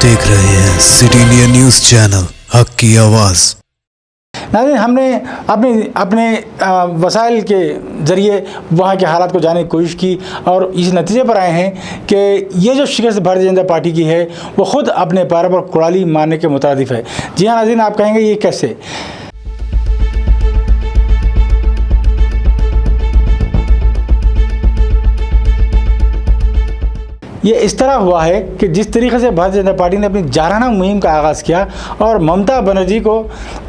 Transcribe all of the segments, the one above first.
देख रहे हैं सिटी इंडिया न्यूज़ चैनल, हक की आवाज़। नाज़रीन, हमने अपने वसाइल के ज़रिए वहाँ के हालात को जानने की कोशिश की और इस नतीजे पर आए हैं कि ये जो शिकस्त भारतीय जनता पार्टी की है वो ख़ुद अपने पैरों पर कुड़ाली मारने के मुतादिफ है। जी हाँ नाज़रीन, आप कहेंगे ये कैसे? ये इस तरह हुआ है कि जिस तरीके से भारतीय जनता पार्टी ने अपनी जाराना मुहिम का आगाज़ किया और ममता बनर्जी को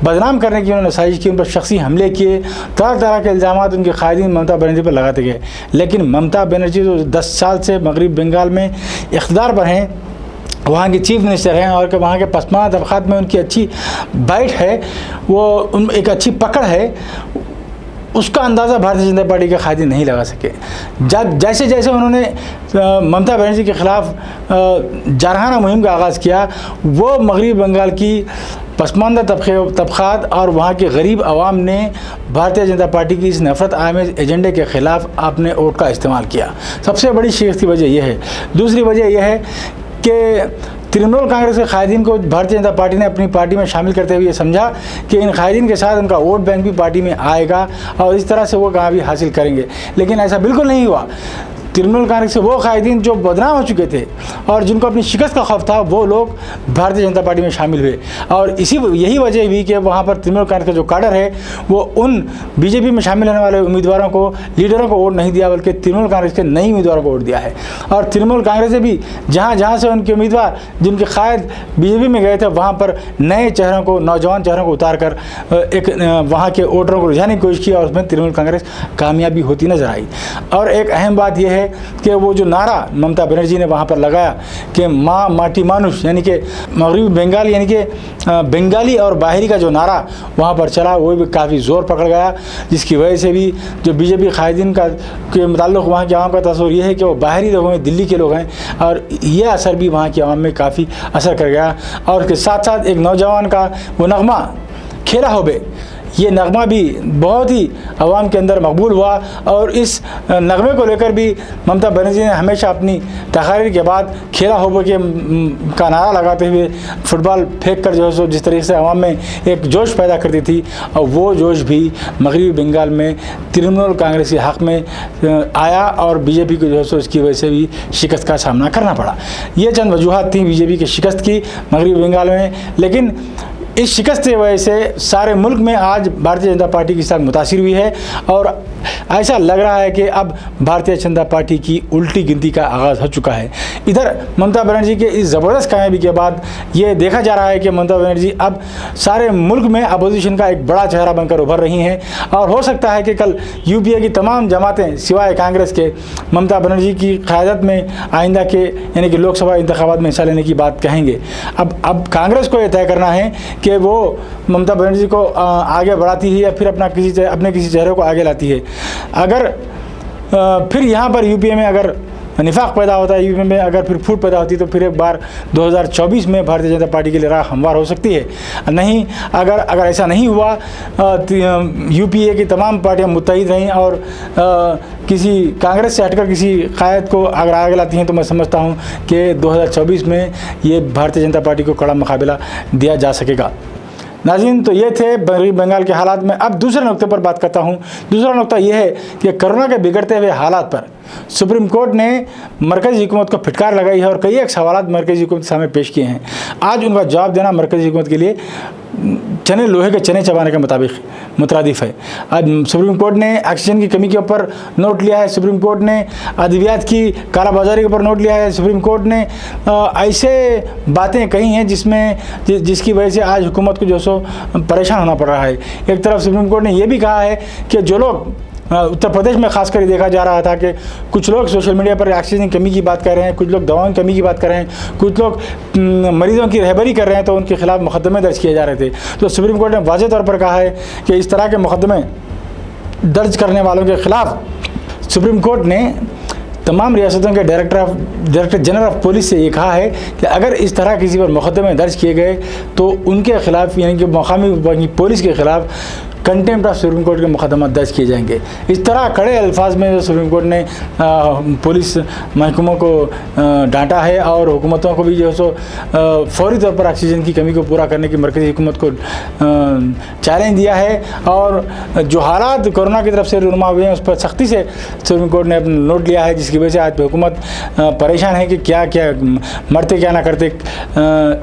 बदनाम करने की उन्होंने साजिश की, उन पर शख्सी हमले किए, तरह तरह के इल्ज़ाम उनके कायदीन ममता बनर्जी पर लगाते गए। लेकिन ममता बनर्जी जो 10 साल से मगरबी बंगाल में इक़्तिदार पर हैं, वहाँ की चीफ मिनिस्टर हैं और वहाँ के पसमानदा तबक़ात में उनकी अच्छी बाइट है, वो एक अच्छी पकड़ है, उसका अंदाज़ा भारतीय जनता पार्टी के कायदीन नहीं लगा सके। जैसे जैसे उन्होंने ममता बनर्जी के ख़िलाफ़ जारहाना मुहिम का आगाज़ किया, वो मगरबी बंगाल की पसमानदा तबक़ात और वहाँ के गरीब आवाम ने भारतीय जनता पार्टी की इस नफ़रत आमेज़ एजेंडे के ख़िलाफ़ अपने वोट का इस्तेमाल किया। सबसे बड़ी शिकस्त की वजह यह है। दूसरी वजह यह है कि तृणमूल कांग्रेस के कायदीन को भारतीय जनता पार्टी ने अपनी पार्टी में शामिल करते हुए समझा कि इन कायदीन के साथ उनका वोट बैंक भी पार्टी में आएगा और इस तरह से वो कामयाबी हासिल करेंगे। लेकिन ऐसा बिल्कुल नहीं हुआ। तृणमूल कांग्रेस के वो कायदीन जो बदनाम हो चुके थे और जिनको अपनी शिकस्त का खौफ था, वो लोग भारतीय जनता पार्टी में शामिल हुए और यही वजह भी कि वहाँ पर तृणमूल कांग्रेस का जो काडर है वो उन बीजेपी में शामिल होने वाले उम्मीदवारों को, लीडरों को वोट नहीं दिया, बल्कि तृणमूल कांग्रेस के नए उम्मीदवारों को वोट दिया है। और तृणमूल कांग्रेस ने भी जहाँ से उनके उम्मीदवार जिनके कायद बीजेपी में गए थे, वहाँ पर नए चेहरों को, नौजवान चेहरों को उतार कर एक वहाँ के वोटरों को रिझाने की कोशिश की और उसमें तृणमूल कांग्रेस कामयाबी होती नजर आई। और एक अहम बात यह है कि वो जो नारा ममता बनर्जी ने वहाँ पर लगाया कि माँ माटी मानुष, यानी कि मगरबी बंगाल यानी कि बंगाली और बाहरी का जो नारा वहाँ पर चला, वो भी काफ़ी ज़ोर पकड़ गया, जिसकी वजह से भी जो बीजेपी कायदीन के मुताल्लिक़ वहाँ के आवाम का तस्वीर ये है कि वो बाहरी लोग हैं, दिल्ली के लोग हैं, और ये असर भी वहाँ के आवाम में काफ़ी असर कर गया। और उसके साथ साथ एक नौजवान का वो नगमा खेला होबे, ये नगमा भी बहुत ही आवाम के अंदर मकबूल हुआ और इस नगमे को लेकर भी ममता बनर्जी ने हमेशा अपनी तकारीर के बाद खेला होबे का नारा लगाते हुए फुटबॉल फेंक कर जो है सो जिस तरीके से आवाम में एक जोश पैदा करती थी, और वो जोश भी मगरबी बंगाल में तृणमूल कांग्रेस के हक़ में आया और बीजेपी को जो है सो इसकी वजह से भी शिकस्त का सामना करना पड़ा। ये चंद वजूहत थी बीजेपी की शिकस्त की मगरबी बंगाल में। लेकिन इस शिकस्त की वजह से सारे मुल्क में आज भारतीय जनता पार्टी की साथ मुतासिर हुई है और ऐसा लग रहा है कि अब भारतीय जनता पार्टी की उल्टी गिनती का आगाज़ हो चुका है। इधर ममता बनर्जी के इस ज़बरदस्त कामयाबी के बाद ये देखा जा रहा है कि ममता बनर्जी अब सारे मुल्क में अपोजिशन का एक बड़ा चेहरा बनकर उभर रही हैं और हो सकता है कि कल यूपीए की तमाम जमातें सिवाय कांग्रेस के ममता बनर्जी की क़यादत में आइंदा के यानी कि लोकसभा इंतखाबात में हिस्सा लेने की बात कहेंगे। अब कांग्रेस को यह तय करना है कि वो ममता बनर्जी को आगे बढ़ाती है या फिर अपने किसी चेहरे को आगे लाती है। अगर फिर यहाँ पर यूपीए में अगर निफाक पैदा होता है, यूपीए में अगर फिर फूट पैदा होती है, तो फिर एक बार 2024 में भारतीय जनता पार्टी के लिए राह हमवार हो सकती है। नहीं, अगर ऐसा नहीं हुआ, यूपीए की तमाम पार्टियां मुत्तहिद रहीं और किसी कांग्रेस से हटकर किसी कायद को अगर आगे लाती हैं, तो मैं समझता हूं कि 2024 में ये भारतीय जनता पार्टी को कड़ा मुकाबला दिया जा सकेगा। नाज़रीन, तो ये थे मगरबी बंगाल के हालात में। अब दूसरे नुक्ते पर बात करता हूँ। दूसरा नुक्ता यह है कि कोरोना के बिगड़ते हुए हालात पर सुप्रीम कोर्ट ने मरकज़ी हुकूमत को फिटकार लगाई है और कई एक सवाल मरकज़ी हुकूमत के सामने पेश किए हैं। आज उनका जवाब देना मरकज़ी हुकूमत के लिए चने लोहे के चने चबाने के मुताबिक है। आज सुप्रीम कोर्ट ने ऑक्सीजन की कमी के ऊपर नोट लिया है, सुप्रीम कोर्ट ने अद्वियात की कालाबाजारी के ऊपर नोट लिया है, सुप्रीम कोर्ट ने ऐसे बातें कही हैं जिसकी वजह से आज हुकूमत को जो सो परेशान होना पड़ रहा है। एक तरफ सुप्रीम कोर्ट ने यह भी कहा है कि जो लोग उत्तर प्रदेश में खासकर देखा जा रहा था कि कुछ लोग सोशल मीडिया पर ऑक्सीजन की कमी की बात कर रहे हैं, कुछ लोग दवाओं की कमी की बात कर रहे हैं, कुछ लोग मरीजों की रहबरी कर रहे हैं, तो उनके खिलाफ मुकदमे दर्ज किए जा रहे थे। तो सुप्रीम कोर्ट ने वाज़ेह तौर पर कहा है कि इस तरह के मुकदमे दर्ज करने वालों के खिलाफ सुप्रीम कोर्ट ने तमाम रियासतों के डायरेक्टर जनरल ऑफ पुलिस से ये कहा है कि अगर इस तरह किसी पर मुकदमे दर्ज किए गए तो उनके खिलाफ यानी कि मकामी पुलिस के खिलाफ कंटेम्प्ट ऑफ सुप्रीम कोर्ट के मुकदमा दर्ज किए जाएंगे। इस तरह कड़े अल्फाज में सुप्रीम कोर्ट ने पुलिस महकमों को डांटा है और हुकूमतों को भी जो है सो फौरी तौर पर ऑक्सीजन की कमी को पूरा करने की मरकज़ी हुकूमत को चैलेंज दिया है। और जो हालात कोरोना की तरफ से रूनुमा हुए हैं उस पर सख्ती से सुप्रीम कोर्ट ने अपना नोट लिया है, जिसकी वजह से आज हुकूमत परेशान है कि क्या क्या मरते क्या ना करते।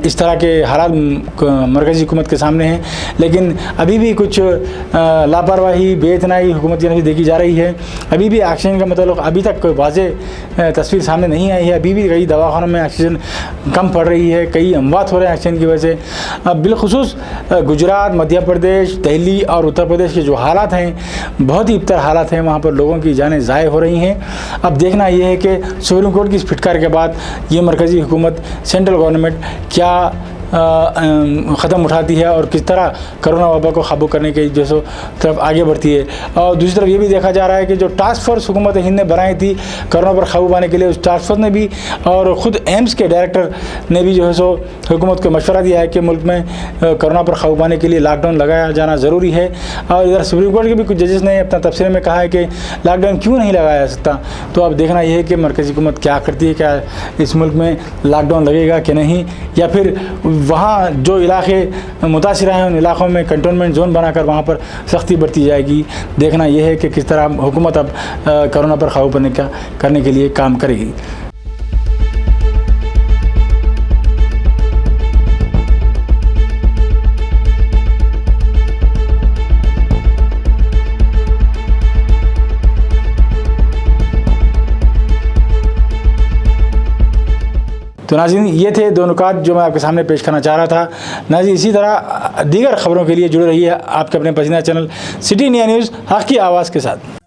इस तरह के हालात मरकज़ी हुकूमत के सामने हैं, लेकिन अभी भी कुछ लापरवाही बेइतनाई हुकूमत की तरफ देखी जा रही है। अभी भी ऑक्सीजन का मतलब अभी तक कोई वाज़ेह तस्वीर सामने नहीं आई है। अभी भी कई दवाखानों में ऑक्सीजन कम पड़ रही है, कई अमवात हो रहे हैं ऑक्सीजन की वजह से। बिलखुसूस गुजरात, मध्य प्रदेश, दिल्ली और उत्तर प्रदेश के जो हालात हैं बहुत ही इब्तर हालात हैं, वहाँ पर लोगों की जानें ज़ाय हो रही हैं। अब देखना ये है कि सुप्रीम कोर्ट की इस फिटकार के बाद ये मरकज़ी हुकूमत, सेंट्रल गवर्नमेंट क्या क़दम उठाती है और किस तरह कोरोना वबा को काबू करने की जो सो तरफ आगे बढ़ती है। और दूसरी तरफ ये भी देखा जा रहा है कि जो टास्क फोर्स हुकूमत हिंद ने बनाई थी कोरोना पर काबू पाने के लिए, उस टास्क फोर्स ने भी और ख़ुद एम्स के डायरेक्टर ने भी जो है सो हुकूमत को मशवरा दिया है कि मुल्क में कोरोना पर काबू पाने के लिए लॉकडाउन लगाया जाना ज़रूरी है। और इधर सुप्रीम कोर्ट के भी कुछ जजेस ने अपना तबसरे में कहा है कि लॉकडाउन क्यों नहीं लगाया जा सकता। तो अब देखना यह है कि मरकज़ी हुकूमत क्या करती है, क्या इस मुल्क में लॉकडाउन लगेगा कि नहीं, या फिर वहाँ जो इलाके मुतासिर हैं उन इलाक़ों में कंटेनमेंट जोन बनाकर वहाँ पर सख्ती बरती जाएगी। देखना यह है कि किस तरह हुकूमत अब कोरोना पर काबू करने के लिए काम करेगी। तो नाज़रीन, ये थे दो नुकात जो मैं आपके सामने पेश करना चाह रहा था। नाज़रीन, इसी तरह दीगर ख़बरों के लिए जुड़े रहिए आपके अपने पसंदीदा चैनल सिटी इंडिया न्यूज़ हक़ की आवाज़ के साथ।